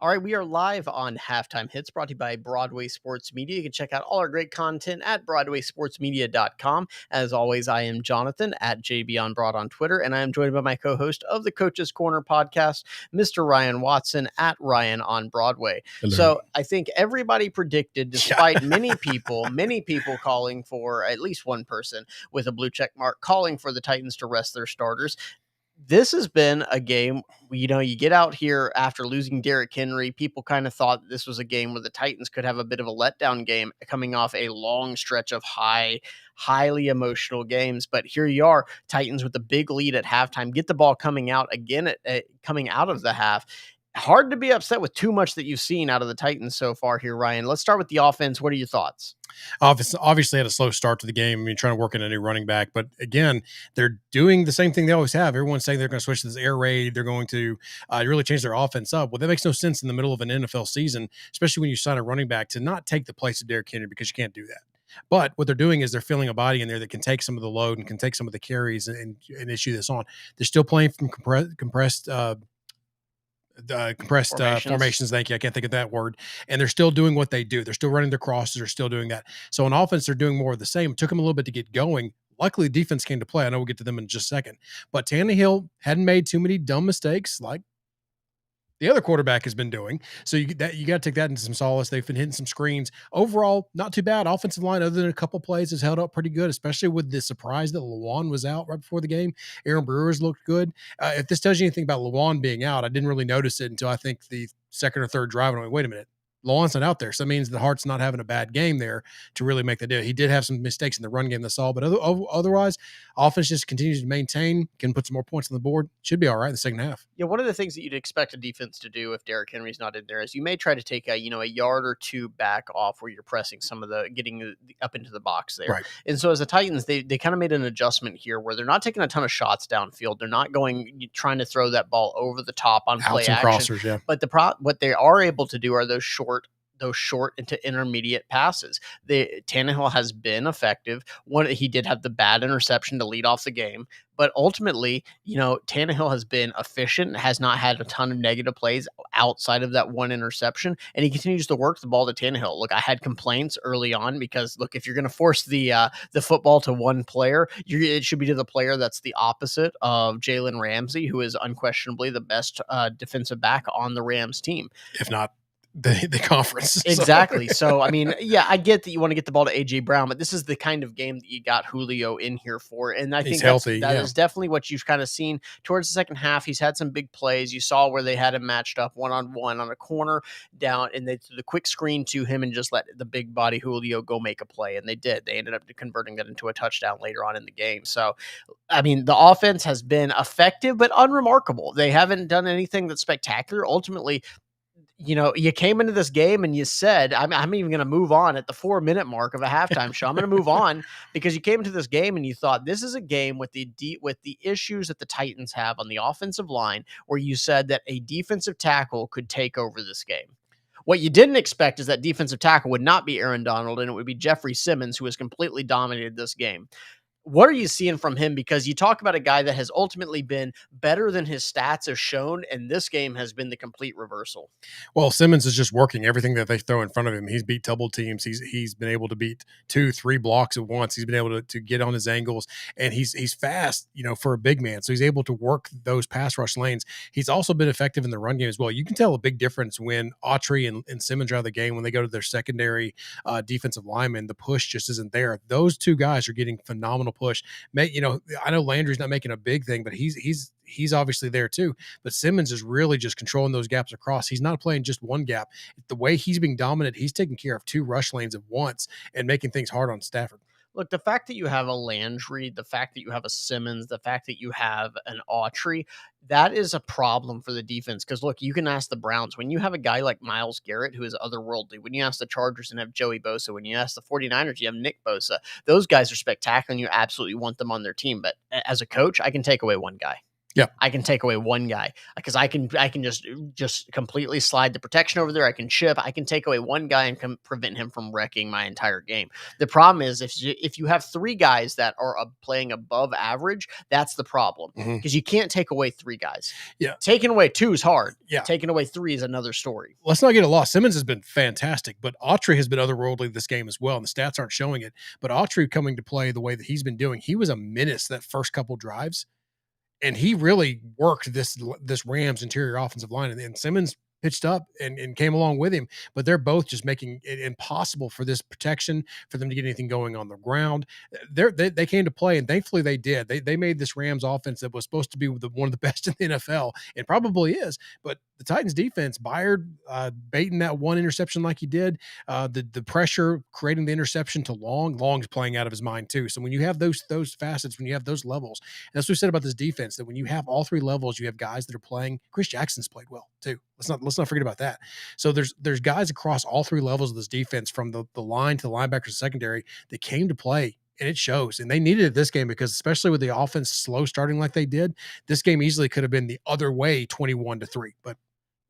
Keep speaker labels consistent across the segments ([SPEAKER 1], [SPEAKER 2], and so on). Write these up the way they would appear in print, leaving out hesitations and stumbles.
[SPEAKER 1] All right, we are live on Halftime Hits brought to you by Broadway Sports Media. You can check out all our great content at BroadwaySportsMedia.com. As always, I am Jonathan at JBOnBroad on Twitter, and I am joined by my co-host of the Coach's Corner podcast, Mr. Ryan Watson at Ryan on Broadway.
[SPEAKER 2] Hello.
[SPEAKER 1] So I think everybody predicted, despite many people calling for, at least one person with a blue check mark, calling for the Titans to rest their starters. This has been a game, you get out here after losing Derrick Henry. People kind of thought this was a game where the Titans could have a bit of a letdown game coming off a long stretch of highly emotional games. But here you are, Titans with a big lead at halftime, get the ball coming out again, coming out of the half. Hard to be upset with too much that you've seen out of the Titans so far here, Ryan. Let's start with the offense. What are your thoughts?
[SPEAKER 2] Obviously had a slow start to the game. I mean, trying to work in a new running back. But again, they're doing the same thing they always have. Everyone's saying they're going to switch to this air raid. They're going to really change their offense up. Well, that makes no sense in the middle of an NFL season, especially when you sign a running back to not take the place of Derrick Henry, because you can't do that. But what they're doing is they're filling a body in there that can take some of the load and can take some of the carries and issue this on. They're still playing from compressed formations. Thank you. I can't think of that word. And they're still doing what they do. They're still running their crosses. They're still doing that. So on offense, they're doing more of the same. It took them a little bit to get going. Luckily, defense came to play. I know we'll get to them in just a second. But Tannehill hadn't made too many dumb mistakes like the other quarterback has been doing. So you got to take that into some solace. They've been hitting some screens. Overall, not too bad. Offensive line, other than a couple plays, has held up pretty good, especially with the surprise that Lewan was out right before the game. Aaron Brewers looked good. If this tells you anything about Lewan being out, I didn't really notice it until I think the second or third drive. And I went, wait a minute. Lewan's not out there. So that means the Hart's not having a bad game there to really make the deal. He did have some mistakes in the run game that's all, but otherwise, offense just continues to maintain, can put some more points on the board. Should be all right in the second half.
[SPEAKER 1] Yeah, one of the things that you'd expect a defense to do if Derrick Henry's not in there is you may try to take a yard or two back off where you're pressing some of getting up into the box there.
[SPEAKER 2] Right.
[SPEAKER 1] And so as the Titans, they kind of made an adjustment here where they're not taking a ton of shots downfield. They're not trying to throw that ball over the top on play action.
[SPEAKER 2] Crossers, yeah.
[SPEAKER 1] But what they are able to do are those short into intermediate passes. Tannehill has been effective. He did have the bad interception to lead off the game, but ultimately, Tannehill has been efficient, has not had a ton of negative plays outside of that one interception, and he continues to work the ball to Tannehill. Look, I had complaints early on because, look, if you're going to force the football to one player, it should be to the player that's the opposite of Jalen Ramsey, who is unquestionably the best defensive back on the Rams team.
[SPEAKER 2] If not the conference.
[SPEAKER 1] Exactly. So, I mean, yeah, I get that you want to get the ball to A.J. Brown, but this is the kind of game that you got Julio in here for. And I think that is definitely what you've kind of seen towards the second half. He's had some big plays. You saw where they had him matched up one-on-one on a corner down, and they threw the quick screen to him and just let the big body Julio go make a play. And they did. They ended up converting that into a touchdown later on in the game. So, I mean, the offense has been effective, but unremarkable. They haven't done anything that's spectacular. Ultimately, you came into this game and you said, I'm even going to move on at the 4-minute mark of a halftime show. I'm going to move on because you came into this game and you thought this is a game with the issues that the Titans have on the offensive line, where you said that a defensive tackle could take over this game. What you didn't expect is that defensive tackle would not be Aaron Donald, and it would be Jeffrey Simmons, who has completely dominated this game. What are you seeing from him? Because you talk about a guy that has ultimately been better than his stats have shown, and this game has been the complete reversal.
[SPEAKER 2] Well, Simmons is just working everything that they throw in front of him. He's beat double teams. He's been able to beat 2-3 blocks at once. He's been able to get on his angles, and he's fast, for a big man. So he's able to work those pass rush lanes. He's also been effective in the run game as well. You can tell a big difference when Autry and Simmons are out of the game, when they go to their secondary defensive linemen. The push just isn't there. Those two guys are getting phenomenal push. I know Landry's not making a big thing, but he's obviously there too. But Simmons is really just controlling those gaps across. He's not playing just one gap. The way he's being dominant, he's taking care of two rush lanes at once and making things hard on Stafford.
[SPEAKER 1] Look, the fact that you have a Landry, the fact that you have a Simmons, the fact that you have an Autry, that is a problem for the defense. Because, look, you can ask the Browns. When you have a guy like Myles Garrett, who is otherworldly, when you ask the Chargers and have Joey Bosa, when you ask the 49ers, you have Nick Bosa. Those guys are spectacular, and you absolutely want them on their team. But as a coach, I can take away one guy.
[SPEAKER 2] Yeah.
[SPEAKER 1] I can take away one guy because I can just completely slide the protection over there. I can chip. I can take away one guy and prevent him from wrecking my entire game. The problem is if you have 3 guys that are playing above average, that's the problem because you can't take away 3 guys.
[SPEAKER 2] Yeah.
[SPEAKER 1] Taking away 2 is hard.
[SPEAKER 2] Yeah.
[SPEAKER 1] Taking away 3 is another story.
[SPEAKER 2] Let's not get it lost. Simmons has been fantastic, but Autry has been otherworldly this game as well, and the stats aren't showing it. But Autry coming to play the way that he's been doing, he was a menace that first couple drives. And he really worked this Rams interior offensive line, and Simmons pitched up and came along with him, but they're both just making it impossible for this protection for them to get anything going on the ground. They came to play, and thankfully they did. They made this Rams offense that was supposed to be one of the best in the NFL, and probably is. But the Titans defense, Byard baiting that one interception like he did, the pressure creating the interception to Long's playing out of his mind too. So when you have those facets, when you have those levels, and that's what we said about this defense, that when you have all 3 levels, you have guys that are playing. Chris Jackson's played well too. Let's not forget about that. So there's guys across all 3 levels of this defense, from the line to the linebackers and secondary, that came to play, and it shows. And they needed it this game because, especially with the offense slow starting like they did, this game easily could have been the other way, 21-3. But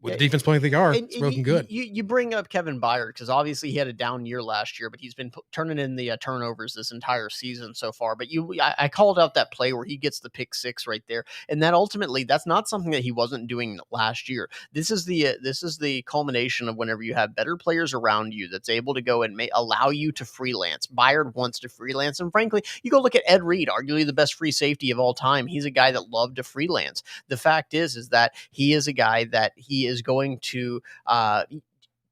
[SPEAKER 2] with the defense playing like they are, it's looking good.
[SPEAKER 1] You bring up Kevin Byard because obviously he had a down year last year, but he's been turning in the turnovers this entire season so far. But I called out that play where he gets the pick 6 right there, and that ultimately that's not something that he wasn't doing last year. This is the culmination of whenever you have better players around you that's able to go and allow you to freelance. Byard wants to freelance, and frankly, you go look at Ed Reed, arguably the best free safety of all time. He's a guy that loved to freelance. The fact is that he is a guy that he is going to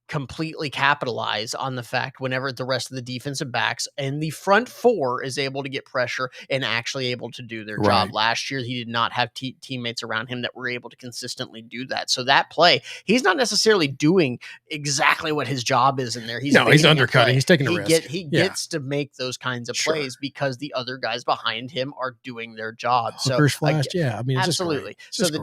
[SPEAKER 1] completely capitalize on the fact whenever the rest of the defensive backs and the front 4 is able to get pressure and actually able to do their job. Last year, he did not have teammates around him that were able to consistently do that. So that play, he's not necessarily doing exactly what his job is in there. He's
[SPEAKER 2] undercutting. He's taking a risk.
[SPEAKER 1] He gets to make those kinds of plays because the other guys behind him are doing their job. So
[SPEAKER 2] flashed, I mean,
[SPEAKER 1] absolutely. So the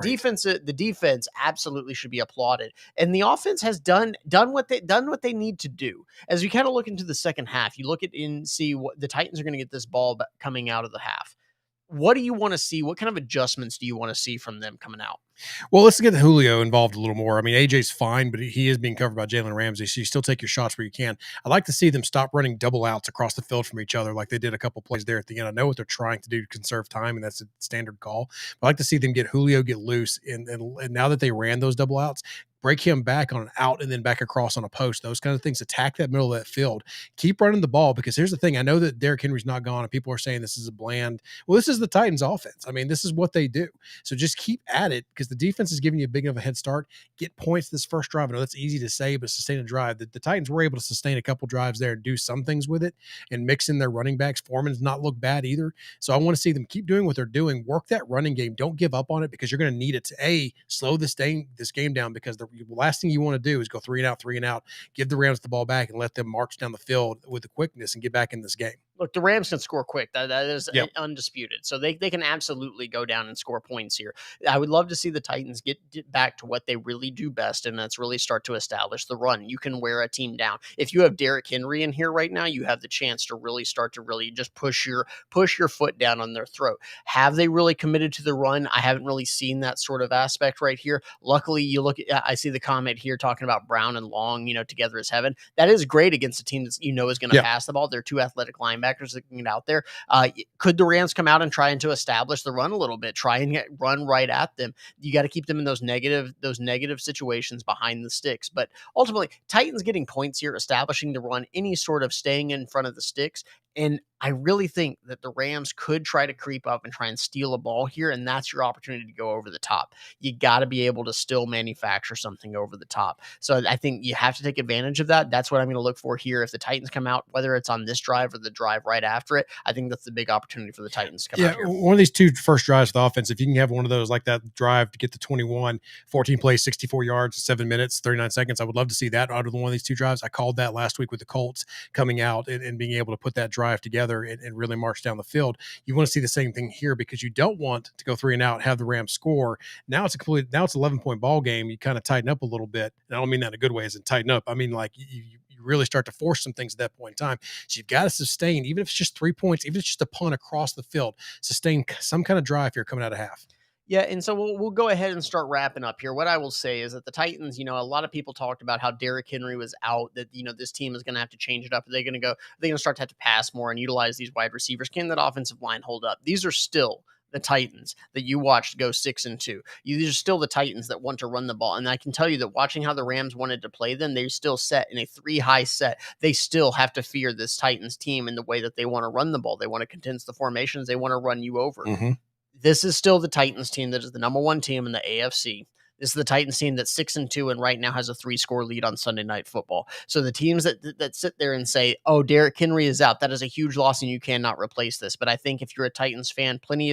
[SPEAKER 1] defense absolutely should be applauded, and the offense has done what they need to do. As we kind of look into the second half, you look at and see what the Titans are going to get this ball coming out of the half. What do you want to see? What kind of adjustments do you want to see from them coming out?
[SPEAKER 2] Well, let's get Julio involved a little more. I mean, AJ's fine, but he is being covered by Jalen Ramsey, so you still take your shots where you can. I'd like to see them stop running double outs across the field from each other like they did a couple plays there at the end. I know what they're trying to do to conserve time, and that's a standard call. But I'd like to see them get Julio get loose, and now that they ran those double outs, break him back on an out and then back across on a post, those kind of things. Attack that middle of that field. Keep running the ball, because here's the thing. I know that Derrick Henry's not gone, and people are saying this is a bland. Well, this is the Titans offense. I mean, this is what they do. So just keep at it, because the defense is giving you a big enough a head start. Get points this first drive. I know that's easy to say, but sustain a drive. The Titans were able to sustain a couple drives there and do some things with it and mix in their running backs. Foreman's not look bad either. So I want to see them keep doing what they're doing. Work that running game. Don't give up on it, because you're going to need it to slow this game down, because the last thing you want to do is go 3 and out, give the Rams the ball back and let them march down the field with the quickness and get back in this game.
[SPEAKER 1] Look, the Rams can score quick. That is undisputed. So they can absolutely go down and score points here. I would love to see the Titans get back to what they really do best, and that's really start to establish the run. You can wear a team down. If you have Derrick Henry in here right now, you have the chance to really start to really just push your foot down on their throat. Have they really committed to the run? I haven't really seen that sort of aspect right here. Luckily, you look at, I see the comment here talking about Brown and Long, together as heaven. That is great against a team that is going to pass the ball. They're 2 athletic linebackers that can get out there. Could the Rams come out and try to establish the run a little bit, try and run right at them? You got to keep them in those negative situations behind the sticks. But ultimately, Titans getting points here, establishing the run, any sort of staying in front of the sticks. And I really think that the Rams could try to creep up and try and steal a ball here, and that's your opportunity to go over the top. You got to be able to still manufacture something over the top. So I think you have to take advantage of that. That's what I'm going to look for here. If the Titans come out, whether it's on this drive or the drive right after it, I think that's the big opportunity for the Titans to come out here.
[SPEAKER 2] One of these 2 first drives of the offense, if you can have one of those like that drive to get to 21, 14 plays, 64 yards, 7 minutes, 39 seconds, I would love to see that out of one of these 2 drives. I called that last week with the Colts coming out and being able to put that drive together and really march down the field. You want to see the same thing here, because you don't want to go 3 and out, have the Rams score. Now it's 11-point ball game. You kind of tighten up a little bit. And I don't mean that in a good way as in tighten up. I mean, like you really start to force some things at that point in time. So you've got to sustain, even if it's just 3 points, even if it's just a punt across the field, sustain some kind of drive here coming out of half.
[SPEAKER 1] Yeah, and so we'll go ahead and start wrapping up here. What I will say is that the Titans, a lot of people talked about how Derrick Henry was out, that this team is going to have to change it up. They're going to start to have to pass more and utilize these wide receivers. Can that offensive line hold up? These are still the Titans that you watched go 6-2. These are still the Titans that want to run the ball. And I can tell you that watching how the Rams wanted to play them, they're still set in a 3-high set. They still have to fear this Titans team in the way that they want to run the ball. They want to condense the formations. They want to run you over.
[SPEAKER 2] Mm-hmm.
[SPEAKER 1] This is still the Titans team that is the number one team in the AFC. This is the Titans team that's 6-2 and right now has a 3-score lead on Sunday Night Football. So the teams that sit there and say, "Oh, Derrick Henry is out," that is a huge loss and you cannot replace this. But I think if you're a Titans fan, plenty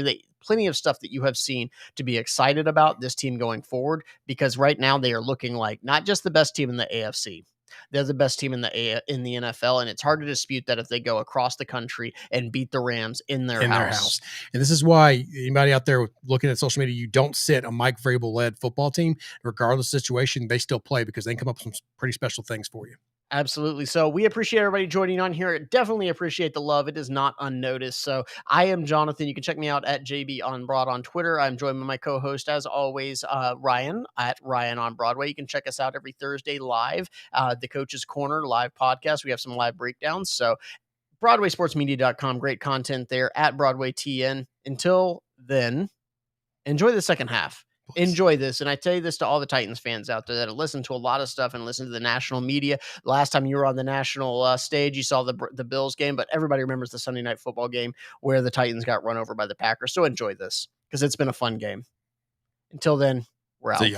[SPEAKER 1] of stuff that you have seen to be excited about this team going forward, because right now they are looking like not just the best team in the AFC. They're the best team in the NFL, and it's hard to dispute that if they go across the country and beat the Rams in their house.
[SPEAKER 2] And this is why anybody out there looking at social media, you don't sit a Mike Vrabel-led football team, regardless of the situation, they still play because they can come up with some pretty special things for you.
[SPEAKER 1] Absolutely. So we appreciate everybody joining on here. Definitely appreciate the love. It is not unnoticed. So I am Jonathan. You can check me out at JB on Broad on Twitter. I'm joined by my co-host, as always, Ryan at Ryan on Broadway. You can check us out every Thursday live, the Coach's Corner live podcast. We have some live breakdowns. So BroadwaySportsMedia.com, great content there at Broadway TN. Until then, enjoy the second half. Enjoy this. And I tell you this to all the Titans fans out there that have listened to a lot of stuff and listened to the national media. Last time you were on the national stage, you saw the Bills game, but everybody remembers the Sunday Night Football game where the Titans got run over by the Packers. So enjoy this because it's been a fun game. Until then, we're out.